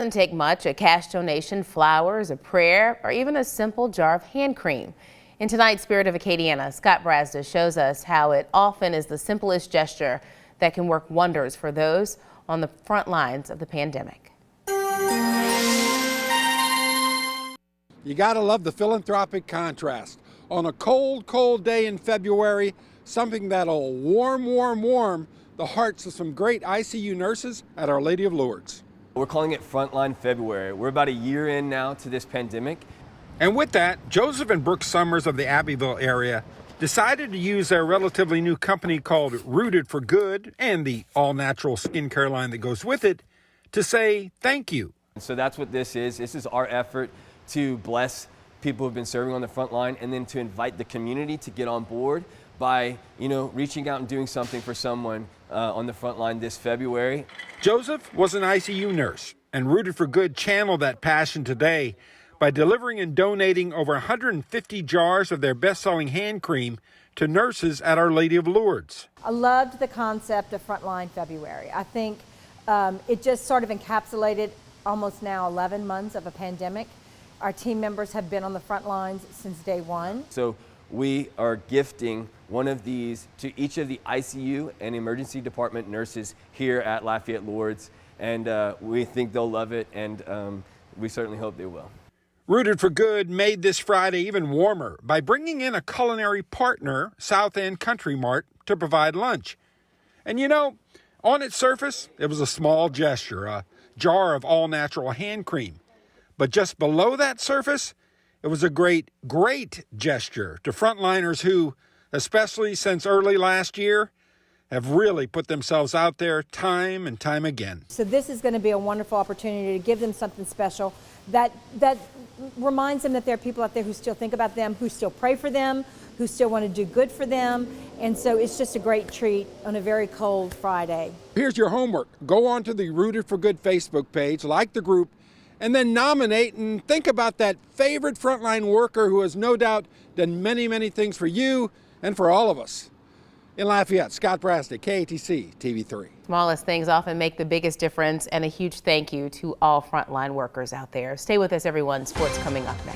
doesn't take much, a cash donation, flowers, a prayer, or even a simple jar of hand cream. In tonight's Spirit of Acadiana, Scott Brasda shows us how it often is the simplest gesture that can work wonders for those on the front lines of the pandemic. You gotta love the philanthropic contrast. On a cold, cold day in February, something that'll warm the hearts of some great ICU nurses at Our Lady of Lourdes. We're calling it Frontline February. We're about a year in now to this pandemic. And with that, Joseph and Brooke Summers of the Abbeville area decided to use their relatively new company called Rooted for Good and the all-natural skincare line that goes with it to say thank you. So that's what this is. This is our effort to bless people who've been serving on the front line and then to invite the community to get on board by, reaching out and doing something for someone on the front line this February. Joseph was an ICU nurse, and Rooted for Good channeled that passion today by delivering and donating over 150 jars of their best-selling hand cream to nurses at Our Lady of Lourdes. I loved the concept of Frontline February. I think it just sort of encapsulated almost now 11 months of a pandemic. Our team members have been on the front lines since day one. So we are gifting one of these to each of the ICU and emergency department nurses here at Lafayette Lourdes, and we think they'll love it, and we certainly hope they will. Rooted for Good made this Friday even warmer by bringing in a culinary partner, South End Country Mart, to provide lunch. And on its surface, it was a small gesture, a jar of all-natural hand cream. But just below that surface, it was a great gesture to frontliners who, especially since early last year, have really put themselves out there time and time again. So this is going to be a wonderful opportunity to give them something special that reminds them that there are people out there who still think about them, who still pray for them, who still want to do good for them. And so it's just a great treat on a very cold Friday. Here's your homework. Go on to the Rooted for Good Facebook page, like the group, and then nominate and think about that favorite frontline worker who has no doubt done many, many things for you and for all of us. In Lafayette, Scott Brasda, KATC TV3. Smallest things often make the biggest difference, and a huge thank you to all frontline workers out there. Stay with us, everyone. Sports coming up next.